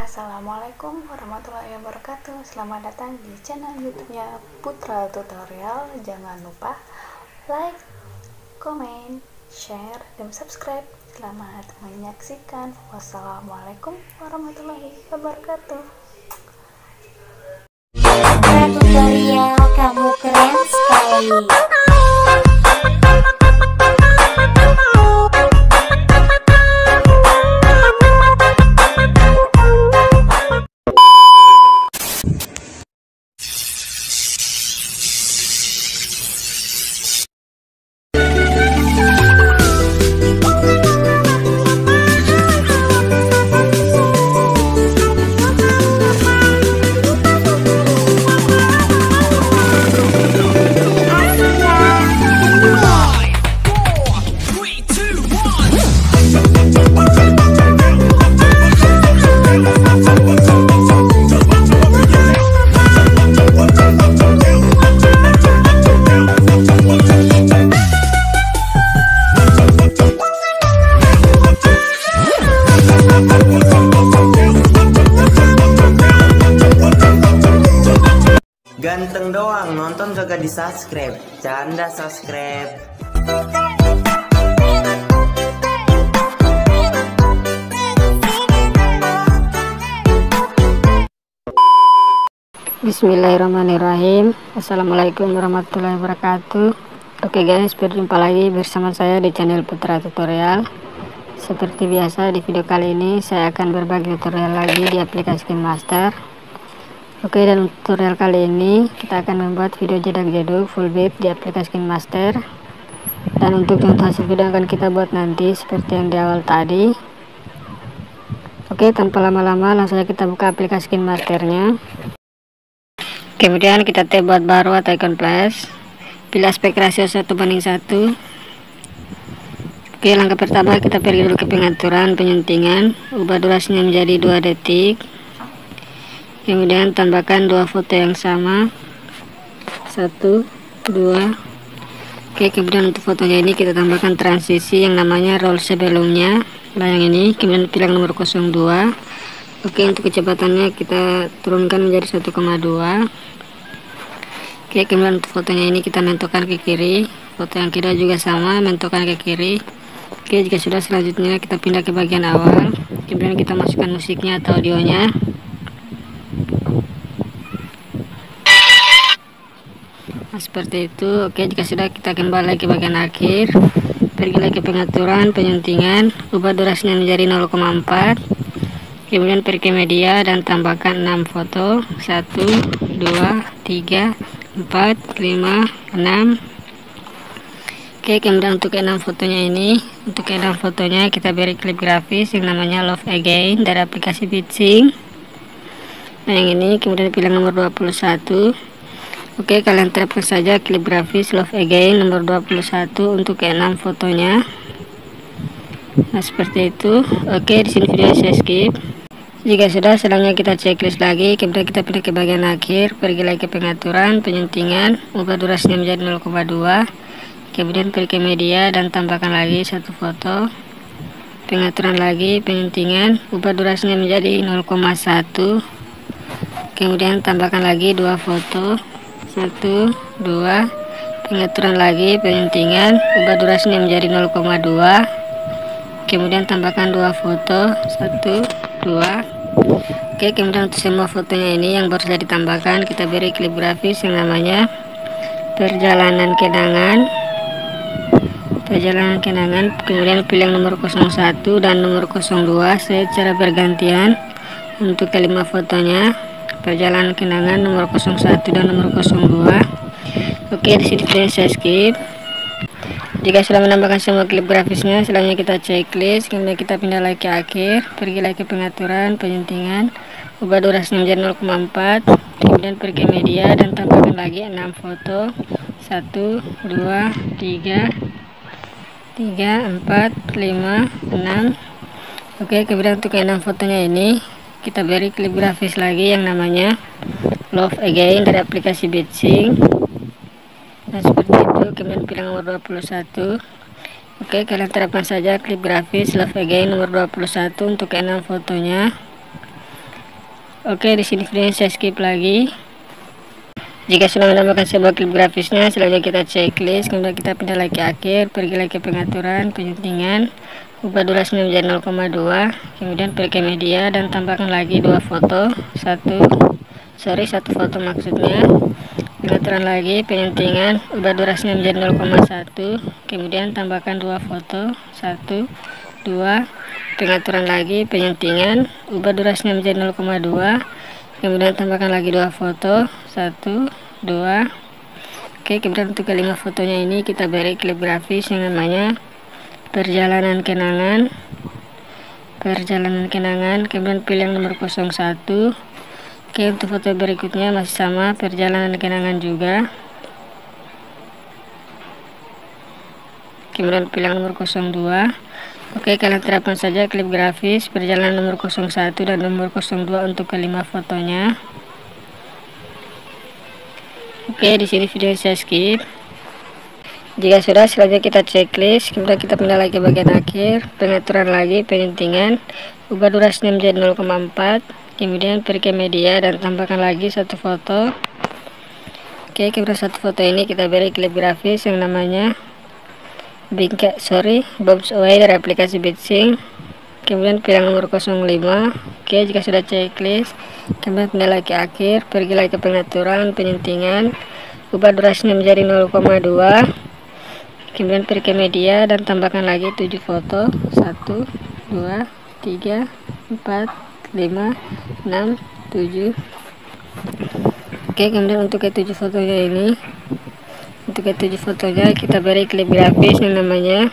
Assalamualaikum warahmatullahi wabarakatuh. Selamat datang di channel YouTube-nya Putra Tutorial. Jangan lupa like, komen, share, dan subscribe. Selamat menyaksikan. Wassalamualaikum warahmatullahi wabarakatuh. Putra Tutorial, kamu keren sekali. Ganteng doang, nonton juga di subscribe. Canda subscribe. Bismillahirrahmanirrahim. Assalamualaikum warahmatullahi wabarakatuh. Oke guys, berjumpa lagi bersama saya di channel Putra Tutorial. Seperti biasa, di video kali ini saya akan berbagi tutorial lagi di aplikasi KineMaster. Oke, dan tutorial kali ini kita akan membuat video jedak jeduk full bib di aplikasi KineMaster. Dan untuk contoh hasil video akan kita buat nanti seperti yang di awal tadi. Oke, tanpa lama-lama langsung saja kita buka aplikasi KineMasternya. Kemudian kita tap buat baru atau icon plus. Pilih aspek rasio 1:1. Oke, langkah pertama kita pergi dulu ke pengaturan penyuntingan, ubah durasinya menjadi 2 detik. Kemudian tambahkan 2 foto yang sama, 1, 2. Oke, kemudian untuk fotonya ini kita tambahkan transisi yang namanya roll sebelumnya, yang ini. Kemudian pilih nomor 02. Oke, untuk kecepatannya kita turunkan menjadi 1,2. Oke, kemudian untuk fotonya ini kita mentokkan ke kiri, foto yang kedua juga sama, mentokkan ke kiri. Oke, jika sudah, selanjutnya kita pindah ke bagian awal. Kemudian kita masukkan musiknya atau audionya. Nah, seperti itu. Oke, jika sudah, kita kembali ke bagian akhir, pergi lagi ke pengaturan penyuntingan, ubah durasinya menjadi 0,4. kemudian pergi ke media dan tambahkan 6 foto, 1, 2, 3, 4, 5, 6. Oke, kemudian untuk 6 fotonya ini, untuk 6 fotonya kita beri klip grafis yang namanya Love Again dari aplikasi Bitsing. Nah, yang ini, kemudian pilih nomor 21. Oke, kalian terapkan saja klip grafis Love Again nomor 21 untuk 6 fotonya. Nah, seperti itu. Oke, di sini video saya skip. Jika sudah, selanjutnya kita checklist lagi. Kemudian kita pilih ke bagian akhir, pergi lagi ke pengaturan penyuntingan, ubah durasinya menjadi 0,2. Kemudian pergi ke media dan tambahkan lagi 1 foto. Pengaturan lagi penyuntingan, ubah durasinya menjadi 0,1. Kemudian tambahkan lagi 2 foto, 1, 2. Pengaturan lagi penyuntingan, ubah durasinya menjadi 0,2. Kemudian tambahkan 2 foto, 1, 2. Oke, kemudian untuk semua fotonya ini yang baru saja ditambahkan, kita beri klip grafis yang namanya perjalanan kenangan. Kemudian pilih nomor 01 dan nomor 02 secara bergantian untuk kelima fotonya. Perjalanan kenangan nomor 01 dan nomor 02. Oke, di sini saya skip. Jika sudah menambahkan semua klip grafisnya, selanjutnya kita checklist, kemudian kita pindah lagi ke akhir, pergi lagi ke pengaturan penyuntingan, ubah durasinya menjadi 0,4. kemudian pergi ke media dan tambahkan lagi 6 foto, 1, 2, 3, 4, 5, 6. Oke, kemudian untuk 6 fotonya ini kita beri klip grafis lagi yang namanya Love Again dari aplikasi Bitsing. Nah, seperti itu. Kemudian pilih nomor 21. Oke, kalian terapkan saja klip grafis Love Again nomor 21 untuk 6 fotonya. Oke, di sini videonya saya skip lagi. Jika sudah menambahkan sebuah klip grafisnya, selanjutnya kita checklist, kemudian kita pindah lagi ke akhir, pergi lagi ke pengaturan, penyuntingan, ubah durasinya menjadi 0,2, kemudian pergi ke media dan tambahkan lagi dua foto, satu foto maksudnya, pengaturan lagi, penyuntingan, ubah durasinya menjadi 0,1, kemudian tambahkan dua foto, 1, 2, pengaturan lagi, penyuntingan, ubah durasinya menjadi 0,2, kemudian tambahkan lagi dua foto, 1, 2. Oke, kemudian untuk kelima fotonya ini kita beri klip grafis yang namanya perjalanan kenangan, kemudian pilih yang nomor 01. Oke, untuk foto berikutnya masih sama, perjalanan kenangan juga, kemudian pilih yang nomor 02. Oke, kalian terapkan saja klip grafis perjalanan nomor 01 dan nomor 02 untuk kelima fotonya. Oke, di sini video saya skip. Jika sudah, selanjutnya kita checklist, kemudian kita pindah lagi ke bagian akhir, pengaturan lagi, penyuntingan, ubah durasinya menjadi 0,4, kemudian pergi ke media dan tambahkan lagi satu foto. Oke, kemudian satu foto ini kita beri klip grafis yang namanya Bounce Away dari aplikasi Beatsync, kemudian pilih nomor 05. Oke, jika sudah checklist, kemudian pindah lagi ke akhir, pergi lagi ke pengaturan, penyuntingan, ubah durasinya menjadi 0,2, kemudian pergi ke media dan tambahkan lagi 7 foto, 1, 2, 3, 4, 5, 6, 7. Oke, kemudian untuk ke-7 fotonya ini, kita beri klip grafis yang namanya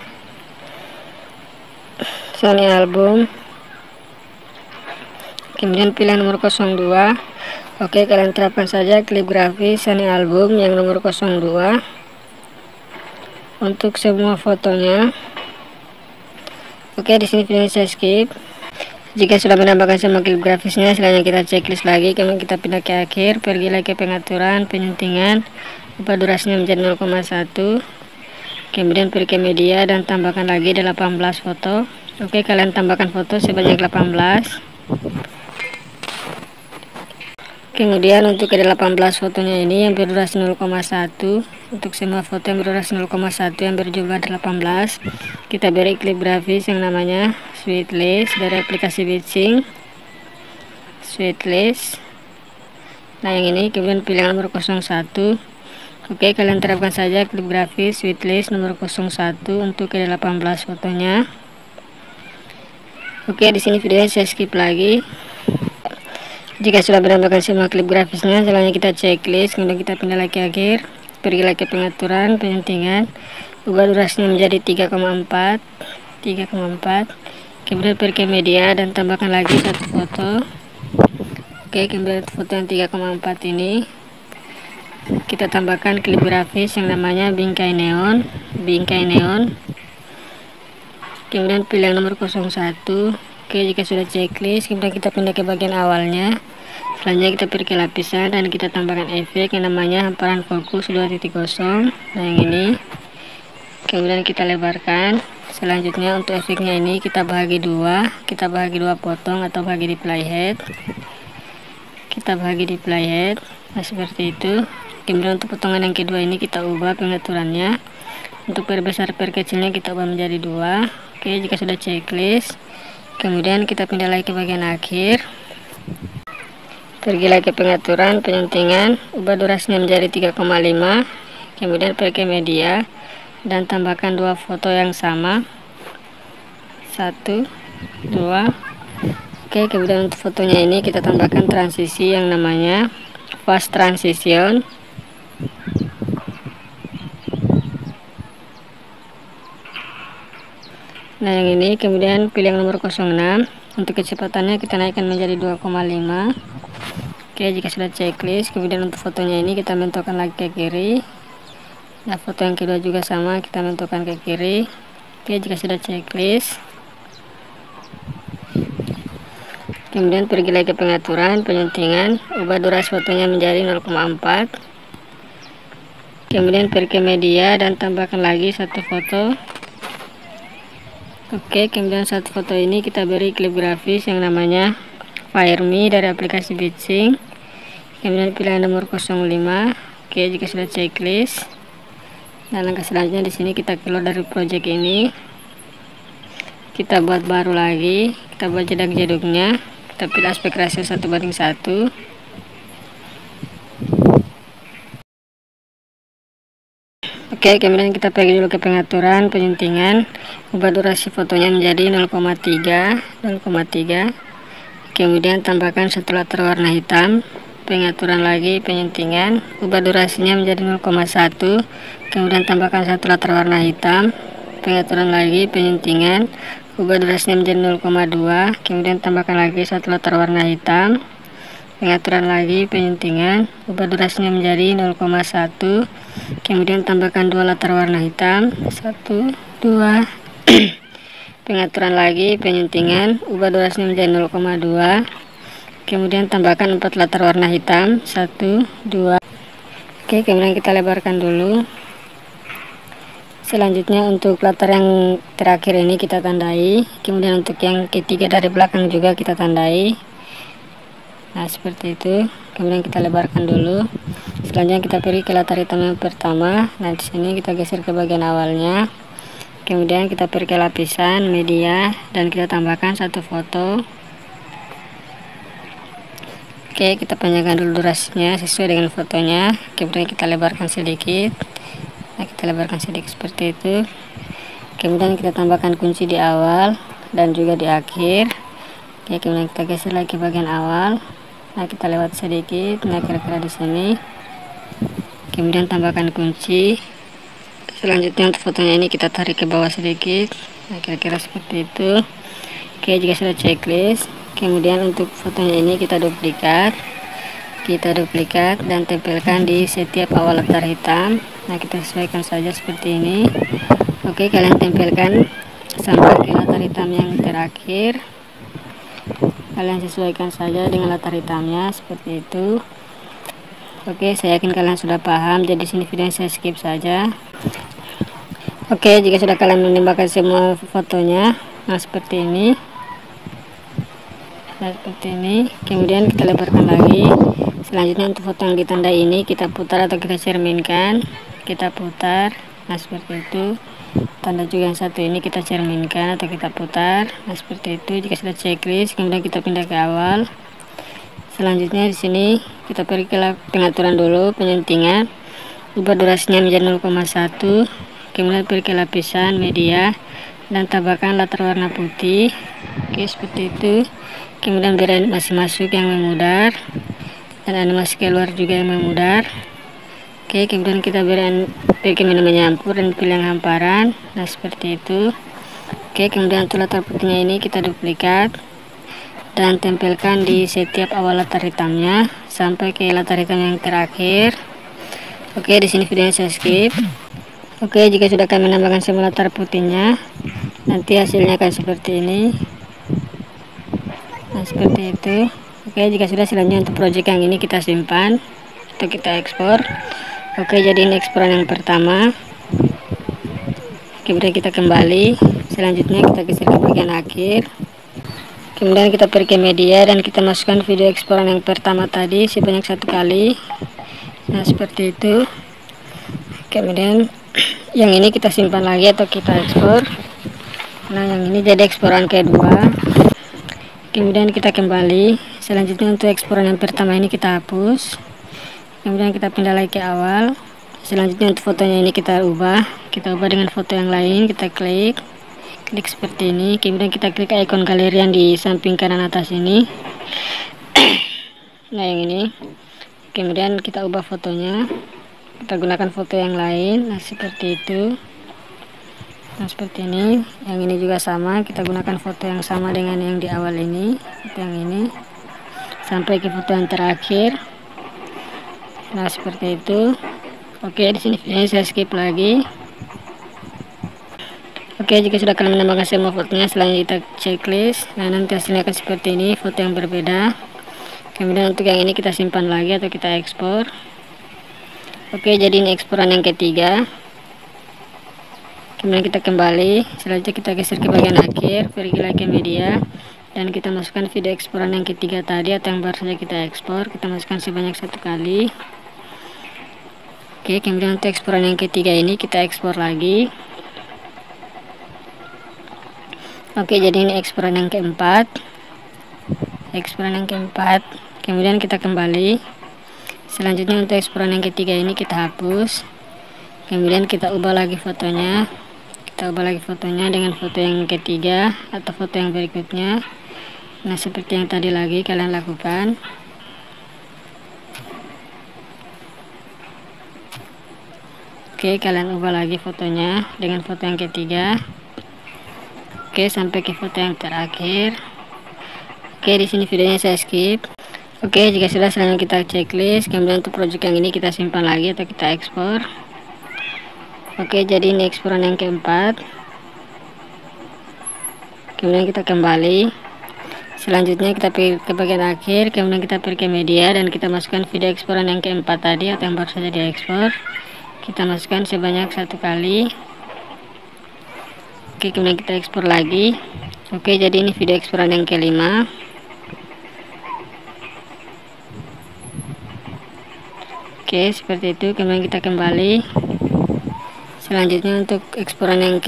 Sony Album, kemudian pilih nomor 02. Oke, kalian terapkan saja klip grafis Sony Album yang nomor 02 untuk semua fotonya. Oke, di sini video saya skip. Jika sudah menambahkan semua klip grafisnya, selanjutnya kita checklist lagi, kemudian kita pindah ke akhir, pergi lagi ke pengaturan, penyuntingan, ubah durasinya menjadi 0,1, kemudian pergi ke media dan tambahkan lagi 18 foto. Oke, kalian tambahkan foto sebanyak 18. Kemudian untuk ke 18 fotonya ini yang berdurasi 0,1, untuk semua foto yang berdurasi 0,1 yang berjumlah 18, kita beri klip grafis yang namanya Sweetlist dari aplikasi Beatsync. Sweetlist. Nah, yang ini, kemudian pilih nomor 01. Oke, kalian terapkan saja klip grafis Sweetlist nomor 01 untuk ke 18 fotonya. Oke, di sini videonya saya skip lagi. Jika sudah menambahkan semua klip grafisnya, selanjutnya kita checklist, kemudian kita pindah lagi ke akhir, pergi lagi ke pengaturan, penyuntingan, ubah durasinya menjadi 3,4, kemudian pergi ke media dan tambahkan lagi satu foto. Oke, kemudian foto yang 3,4 ini kita tambahkan klip grafis yang namanya bingkai neon, kemudian pilih yang nomor 01. Oke, jika sudah checklist, kemudian kita pindah ke bagian awalnya, selanjutnya kita pergi ke lapisan dan kita tambahkan efek yang namanya hamparan fokus 2.0. Nah, yang ini, kemudian kita lebarkan. Selanjutnya untuk efeknya ini kita bahagi dua, potong atau bahagi di playhead, nah seperti itu. Kemudian untuk potongan yang kedua ini kita ubah pengaturannya, untuk perbesar perkecilnya kita ubah menjadi 2. Oke, jika sudah checklist, kemudian kita pindah lagi ke bagian akhir, pergi lagi ke pengaturan, penyuntingan, ubah durasinya menjadi 3,5, kemudian pergi ke media dan tambahkan dua foto yang sama, 1, 2. Oke, kemudian untuk fotonya ini kita tambahkan transisi yang namanya fast transition. Nah, yang ini, kemudian pilih yang nomor 06. Untuk kecepatannya kita naikkan menjadi 2,5. Oke, jika sudah checklist, kemudian untuk fotonya ini kita mentokkan lagi ke kiri. Nah, foto yang kedua juga sama, kita mentokkan ke kiri. Oke, jika sudah checklist, kemudian pergi lagi ke pengaturan, penyuntingan, ubah durasi fotonya menjadi 0,4. Kemudian pergi ke media dan tambahkan lagi satu foto. Oke, kemudian satu foto ini kita beri klip grafis yang namanya FireMe dari aplikasi Bitsync. Kemudian pilihan nomor 05. Oke, jika sudah checklist, dan langkah selanjutnya di sini kita keluar dari project ini. Kita buat baru lagi, kita buat jedak-jeduknya, kita pilih aspek rasio 1:1. Oke, kemudian kita pergi dulu ke pengaturan penyuntingan, ubah durasi fotonya menjadi 0,3. Kemudian tambahkan satu latar warna hitam. Pengaturan lagi penyuntingan, ubah durasinya menjadi 0,1. Kemudian tambahkan satu latar warna hitam. Pengaturan lagi penyuntingan, ubah durasinya menjadi 0,2. Kemudian tambahkan lagi satu latar warna hitam. Pengaturan lagi penyuntingan, ubah durasinya menjadi 0,1. Kemudian tambahkan dua latar warna hitam, 1, 2. Pengaturan lagi penyuntingan, ubah durasinya menjadi 0,2. Kemudian tambahkan 4 latar warna hitam, 1, 2. Oke, kemudian kita lebarkan dulu. Selanjutnya untuk latar yang terakhir ini kita tandai. Kemudian untuk yang ketiga dari belakang juga kita tandai. Nah, seperti itu. Kemudian kita lebarkan dulu. Selanjutnya kita pergi ke latar hitam yang pertama. Nah, di sini kita geser ke bagian awalnya. Kemudian kita pergi ke lapisan media dan kita tambahkan satu foto. Oke, kita panjangkan dulu durasinya sesuai dengan fotonya. Kemudian kita lebarkan sedikit. Nah, kita lebarkan sedikit seperti itu. Kemudian kita tambahkan kunci di awal dan juga di akhir. Oke, kemudian kita geser lagi bagian awal. Nah, kita lewat sedikit, nah kira-kira di sini. Kemudian tambahkan kunci. Selanjutnya untuk fotonya ini kita tarik ke bawah sedikit. Nah, kira-kira seperti itu. Oke, jika sudah checklist, kemudian untuk fotonya ini kita duplikat. Dan tempelkan di setiap awal latar hitam. Nah, kita sesuaikan saja seperti ini. Oke, kalian tempelkan sampai ke latar hitam yang terakhir. Kalian sesuaikan saja dengan latar hitamnya seperti itu. Oke, saya yakin kalian sudah paham, jadi sini video saya skip saja. Oke, jika sudah kalian menambahkan semua fotonya, nah seperti ini. Kemudian kita lebarkan lagi. Selanjutnya untuk foto yang ditandai ini kita putar atau kita cerminkan. Kita putar, nah seperti itu. Tanda juga yang satu ini kita cerminkan atau kita putar. Nah, seperti itu. Jika sudah checklist, kemudian kita pindah ke awal. Selanjutnya di sini kita pergi ke pengaturan dulu penyuntingan. Ubah durasinya menjadi 0,1. Kemudian pergi ke lapisan media dan tambahkan latar warna putih. Oke, seperti itu. Kemudian beri animasi masuk yang memudar dan animasi keluar juga yang memudar. Oke, kemudian kita beri menu menyampur dan pilih yang hamparan. Nah, seperti itu. Oke, kemudian untuk latar putihnya ini kita duplikat dan tempelkan di setiap awal latar hitamnya sampai ke latar hitam yang terakhir. Oke, di sini videonya saya skip. Oke, jika sudah kami menambahkan semua latar putihnya, nanti hasilnya akan seperti ini. Nah, seperti itu. Oke, jika sudah, selanjutnya untuk project yang ini kita simpan atau kita ekspor. Oke, jadi ini eksporan yang pertama. Kemudian kita kembali. Selanjutnya kita geser ke bagian akhir. Kemudian kita pergi ke media dan kita masukkan video eksporan yang pertama tadi sebanyak 1 kali. Nah, seperti itu. Kemudian yang ini kita simpan lagi atau kita ekspor. Nah, yang ini jadi eksporan kedua. Kemudian kita kembali. Selanjutnya untuk eksporan yang pertama ini kita hapus. Kemudian kita pindah lagi ke awal. Selanjutnya untuk fotonya ini kita ubah dengan foto yang lain. Kita klik seperti ini. Kemudian kita klik ikon galeri yang di samping kanan atas ini. Nah, yang ini. Kemudian kita ubah fotonya, kita gunakan foto yang lain. Nah, seperti itu. Nah, seperti ini. Yang ini juga sama, kita gunakan foto yang sama dengan yang di awal ini, foto yang ini, sampai ke foto yang terakhir. Nah, seperti itu. Oke, di sini videonya saya skip lagi. Oke, jika sudah kalian menambahkan semua fotonya, selanjutnya kita checklist. Nah, nanti hasilnya akan seperti ini, foto yang berbeda. Kemudian untuk yang ini kita simpan lagi atau kita ekspor. Oke, jadi ini eksporan yang ketiga. Kemudian kita kembali. Selanjutnya kita geser ke bagian akhir, pergi lagi ke media dan kita masukkan video eksporan yang ketiga tadi atau yang baru saja kita ekspor. Kita masukkan sebanyak 1 kali. Oke, kemudian untuk eksporan yang ketiga ini kita ekspor lagi. Oke, jadi ini eksporan yang keempat. Kemudian kita kembali. Selanjutnya untuk eksporan yang ketiga ini kita hapus. Kemudian kita ubah lagi fotonya. Dengan foto yang ketiga atau foto yang berikutnya. Nah, seperti yang tadi lagi kalian lakukan. Oke, kalian ubah lagi fotonya dengan foto yang ketiga. Oke, sampai ke foto yang terakhir. Oke, di sini videonya saya skip. Oke, jika sudah, selanjutnya kita checklist. Kemudian untuk project yang ini kita simpan lagi atau kita ekspor. Oke, jadi ini eksporan yang keempat. Kemudian kita kembali. Selanjutnya kita pilih ke bagian akhir. Kemudian kita pilih ke media dan kita masukkan video eksporan yang keempat tadi atau yang baru saja diekspor. Kita masukkan sebanyak 1 kali. Oke, kemudian kita ekspor lagi. Oke, jadi ini video eksporan yang kelima. Oke, seperti itu. Kemudian kita kembali. Selanjutnya untuk eksporan yang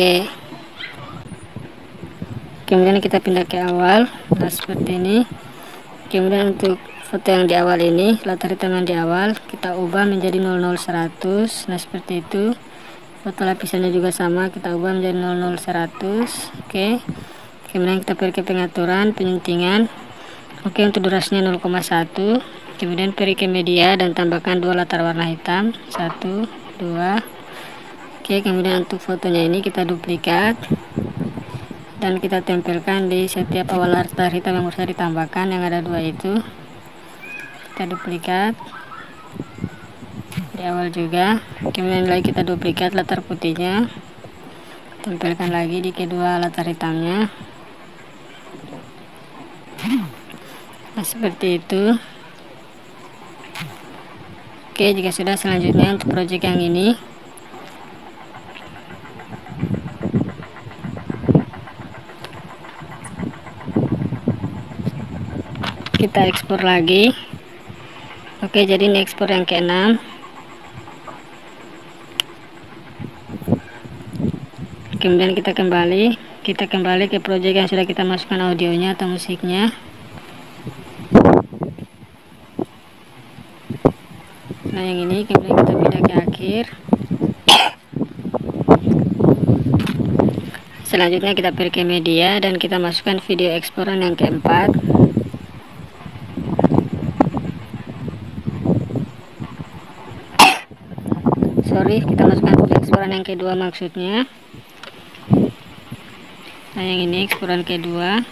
kemudian kita pindah ke awal. Nah, seperti ini. Kemudian untuk foto yang di awal ini, latar hitam yang di awal, kita ubah menjadi 00-100. Nah, seperti itu. Foto lapisannya juga sama, kita ubah menjadi 00-100. Oke. Kemudian kita pergi ke pengaturan, penyuntingan. Oke, untuk durasinya 0,1. Kemudian pergi ke media dan tambahkan 2 latar warna hitam. 1, 2. Oke, kemudian untuk fotonya ini kita duplikat. Dan kita tempelkan di setiap awal latar hitam yang harus ditambahkan, yang ada 2 itu. Kita duplikat. Di awal juga. Kemudian lagi kita duplikat latar putihnya, tempelkan lagi di kedua latar hitamnya. Nah, seperti itu. Oke, jika sudah, selanjutnya untuk project yang ini kita ekspor lagi. Oke, jadi ini ekspor yang ke-6. Kemudian kita kembali ke project yang sudah kita masukkan audionya atau musiknya. Nah, yang ini kemudian kita pindah ke akhir. Selanjutnya kita pergi ke media dan kita masukkan video eksporan yang keempat. Kita masukkan video eksporan yang kedua maksudnya. Nah, yang ini eksporan kedua.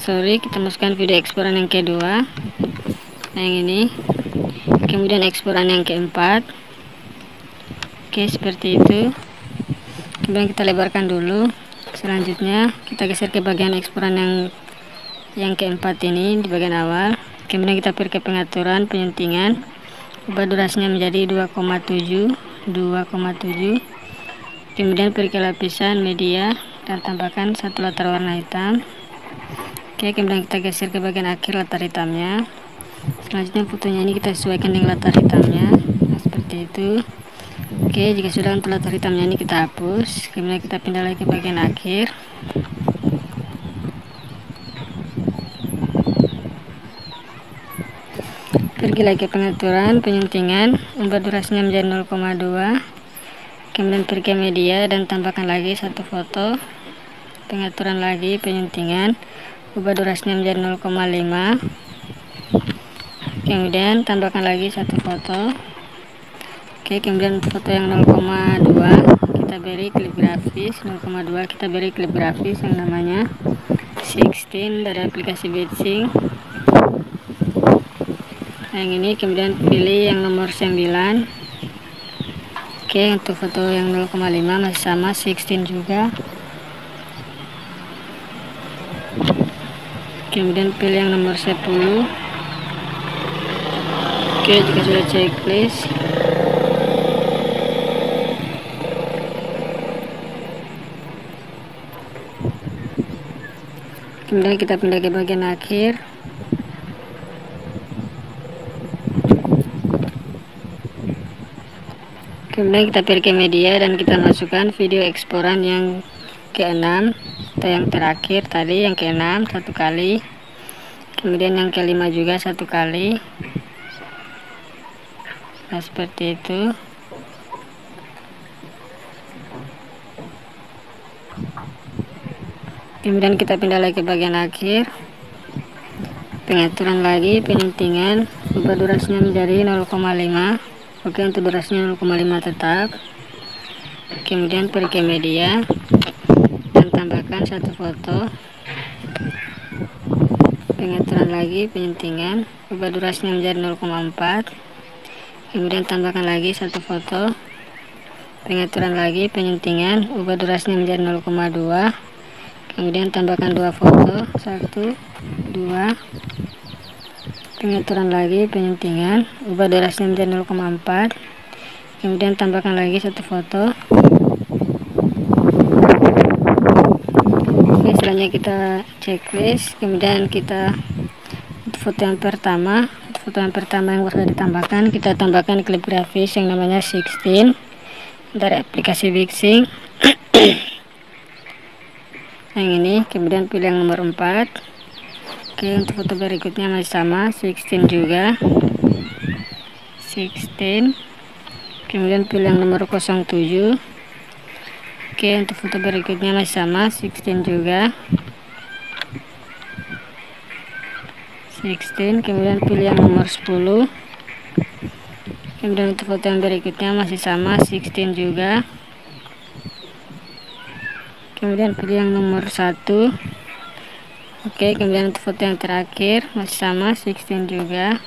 Kita masukkan video eksporan yang kedua. Nah, yang ini. Kemudian eksporan yang keempat. Oke, seperti itu. Kemudian kita lebarkan dulu. Selanjutnya kita geser ke bagian eksporan yang keempat ini di bagian awal. Kemudian kita pergi ke pengaturan, penyuntingan, ubah durasinya menjadi 2,7. Kemudian pergi ke lapisan media dan tambahkan 1 latar warna hitam. Oke, kemudian kita geser ke bagian akhir latar hitamnya. Selanjutnya fotonya ini kita sesuaikan dengan latar hitamnya. Nah, seperti itu. Oke, jika sudah, untuk latar hitamnya ini kita hapus. Kemudian kita pindah lagi ke bagian akhir. Pergi lagi ke pengaturan, penyuntingan, ubah durasinya menjadi 0,2. Kemudian pergi ke media dan tambahkan lagi 1 foto. Pengaturan lagi, penyuntingan, ubah durasinya menjadi 0,5. Kemudian tambahkan lagi 1 foto. Oke, kemudian foto yang 0,2 kita beri klip grafis. 0,2 kita beri klip grafis yang namanya 16 dari aplikasi Bitsync. Yang ini kemudian pilih yang nomor 9. Oke, untuk foto yang 0,5 masih sama 16 juga. Kemudian pilih yang nomor 10. Oke, jika sudah checklist, Kemudian kita pindah ke bagian akhir. Kemudian kita pilih ke media dan kita masukkan video eksporan yang ke-6 atau yang terakhir tadi, yang ke-6 satu kali, kemudian yang ke-5 juga satu kali. Nah, seperti itu. Kemudian kita pindah lagi ke bagian akhir, pengaturan lagi, penyuntingan, ubah durasinya menjadi 0,5. Oke, untuk durasinya 0,5 tetap. Kemudian pergi ke media dan tambahkan satu foto. Pengaturan lagi, penyuntingan, ubah durasinya menjadi 0,4. Kemudian tambahkan lagi satu foto. Pengaturan lagi, penyuntingan, ubah durasinya menjadi 0,2. Kemudian tambahkan dua foto, 1, 2. Pengaturan lagi, penyuntingan, ubah durasinya menjadi 0,4. Kemudian tambahkan lagi satu foto. Oke, selanjutnya kita checklist. Kemudian kita foto yang pertama yang sudah ditambahkan, kita tambahkan klip grafis yang namanya 16 dari aplikasi Vixing. Yang ini, kemudian pilih yang nomor 4. Oke, untuk foto berikutnya masih sama, 16 juga, 16. Kemudian pilih yang nomor 07. Oke, untuk foto berikutnya masih sama, 16 juga, 16. Kemudian pilih yang nomor 10. Kemudian untuk foto yang berikutnya masih sama, 16 juga. Kemudian pilih yang nomor 1. Oke, kemudian untuk foto yang terakhir masih sama, 16 juga.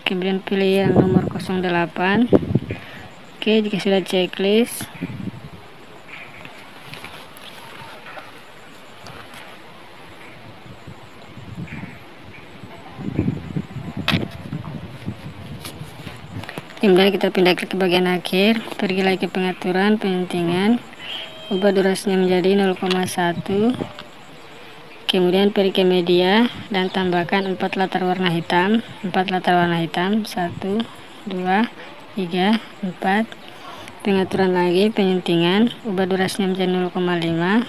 Kemudian pilih yang nomor 08. Oke, jika sudah checklist, kemudian kita pindah ke bagian akhir, pergi lagi ke pengaturan, penyuntingan, ubah durasinya menjadi 0,1. Kemudian pergi ke media dan tambahkan 4 latar warna hitam, 1, 2, 3, 4. Pengaturan lagi, penyuntingan, ubah durasinya menjadi 0,5.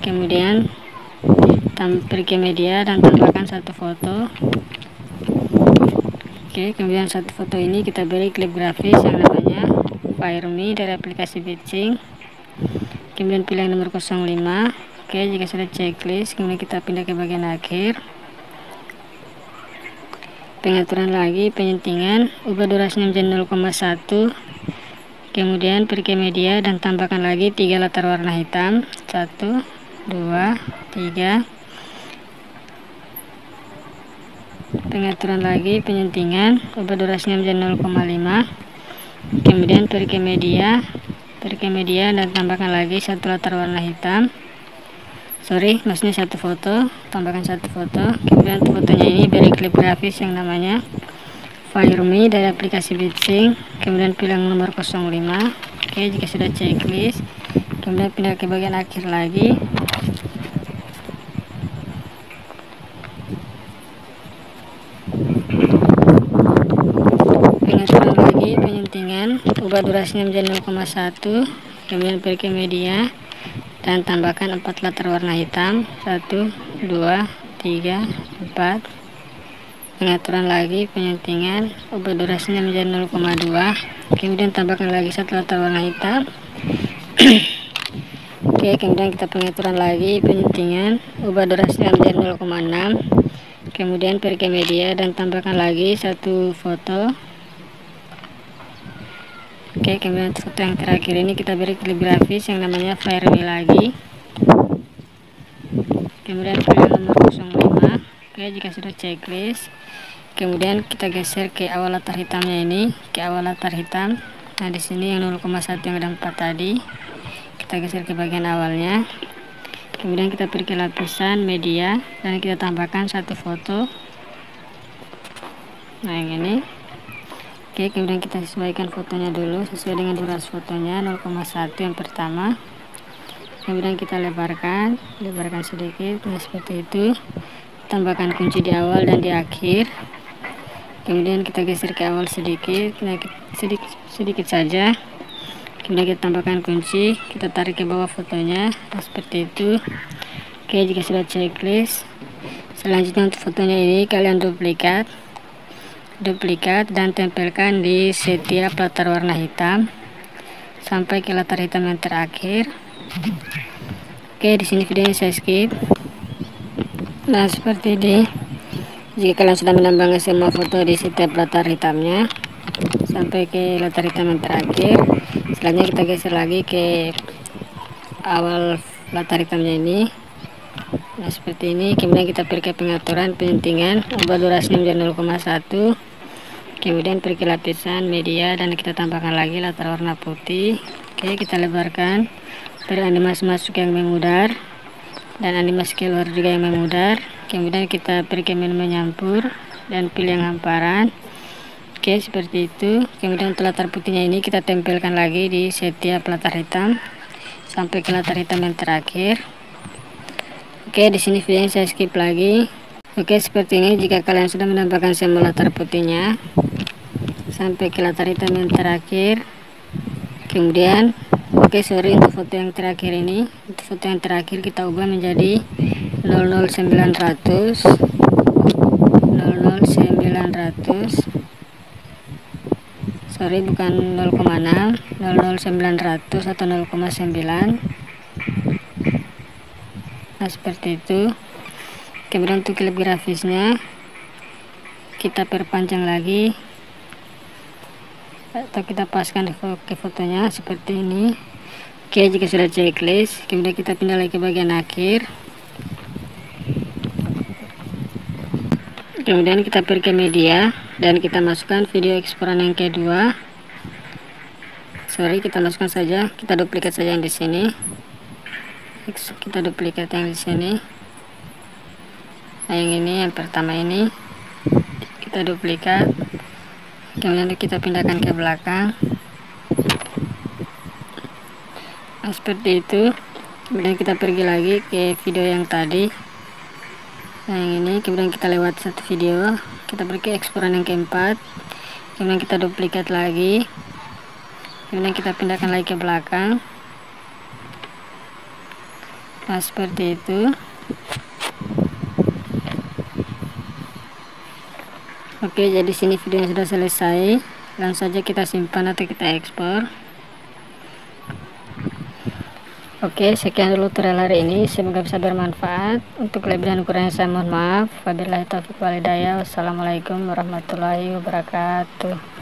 Kemudian pergi ke media dan tambahkan satu foto. Oke, kemudian satu foto ini kita beri klip grafis yang namanya FireMe dari aplikasi Vixing. Kemudian pilih yang nomor 05. Oke, jika sudah checklist, kemudian kita pindah ke bagian akhir, pengaturan lagi, penyuntingan, ubah durasinya menjadi 0,1. Kemudian pergi ke media dan tambahkan lagi 3 latar warna hitam, 1, 2, 3. Pengaturan lagi, penyuntingan, ubah durasinya menjadi 0,5. Kemudian pergi ke media dan tambahkan lagi 1 latar warna hitam. Maksudnya satu foto, tambahkan satu foto. Kemudian fotonya ini beri klip grafis yang namanya FireMe dari aplikasi Vixing. Kemudian pilih yang nomor 05. Oke, jika sudah checklist, kemudian pindah ke bagian akhir lagi. Pengaturan lagi, penyuntingan, ubah durasinya menjadi 0,1. Kemudian pergi ke media dan tambahkan 4 latar warna hitam, 1, 2, 3, 4. Pengaturan lagi, penyuntingan, ubah durasinya menjadi 0,2. Kemudian tambahkan lagi 1 latar warna hitam. Oke, kemudian kita pengaturan lagi, penyuntingan, ubah durasinya menjadi 0,6. Kemudian pergi ke media dan tambahkan lagi satu foto. Oke, kemudian foto yang terakhir ini kita beri klip grafis yang namanya FireMe lagi. Kemudian pilih nomor 05. Oke, jika sudah checklist, kemudian kita geser ke awal latar hitamnya ini, ke awal latar hitam. Nah, di sini yang 0,1 yang ada 4 tadi, kita geser ke bagian awalnya. Kemudian kita pergi ke lapisan media dan kita tambahkan satu foto. Nah, yang ini. Oke, kemudian kita sesuaikan fotonya dulu sesuai dengan durasi fotonya, 0,1 yang pertama. kemudian kita lebarkan sedikit. Nah, seperti itu. Tambahkan kunci di awal dan di akhir, kemudian kita geser ke awal sedikit. Nah, sedikit saja, kemudian kita tambahkan kunci, kita tarik ke bawah fotonya. Nah, seperti itu. Oke, jika sudah checklist, selanjutnya untuk fotonya ini kalian duplikat dan tempelkan di setiap latar warna hitam sampai ke latar hitam yang terakhir. Oke, di sini videonya saya skip. Nah, seperti ini. Jika kalian sudah menambahkan semua foto di setiap latar hitamnya sampai ke latar hitam yang terakhir, selanjutnya kita geser lagi ke awal latar hitamnya ini. Nah, seperti ini. Kemudian kita pergi ke pengaturan penyuntingan, ubah durasinya menjadi 0,1. Kemudian pergi ke lapisan media dan kita tambahkan lagi latar warna putih. Oke, kita lebarkan, beri animasi masuk yang memudar dan animasi keluar juga yang memudar. Kemudian kita pergi ke menu menyampur dan pilih yang hamparan. Oke, seperti itu. Kemudian untuk latar putihnya ini kita tempelkan lagi di setiap latar hitam sampai ke latar hitam yang terakhir. Oke, di sini videonya saya skip lagi. Oke, seperti ini. Jika kalian sudah menambahkan semua latar putihnya sampai ke latar hitam yang terakhir, kemudian untuk foto yang terakhir ini, untuk foto yang terakhir kita ubah menjadi 00900 bukan 0,6, 00900 atau 0,9. Nah, seperti itu. Kemudian untuk klip grafisnya kita perpanjang lagi atau kita paskan ke fotonya seperti ini. Oke, jika sudah checklist, kemudian kita pindah lagi ke bagian akhir. Kemudian kita pergi ke media dan kita masukkan video eksporan yang kedua. Kita masukkan saja, kita duplikat saja yang di sini. Kita duplikat yang di sini. Nah, yang ini, yang pertama ini kita duplikat. Kemudian kita pindahkan ke belakang. Nah, seperti itu. Kemudian kita pergi lagi ke video yang tadi. Nah, yang ini. Kemudian kita lewat satu video. Kita pergi ke eksporan yang keempat. Kemudian kita duplikat lagi. Kemudian kita pindahkan lagi ke belakang. Nah, seperti itu. Oke, jadi sini videonya sudah selesai. Langsung saja kita simpan atau kita ekspor. Oke, sekian dulu tutorial hari ini. Semoga bisa bermanfaat. Untuk kelebihan kurangnya saya mohon maaf. Wabillahi taufiq wal hidayah. Wassalamualaikum warahmatullahi wabarakatuh.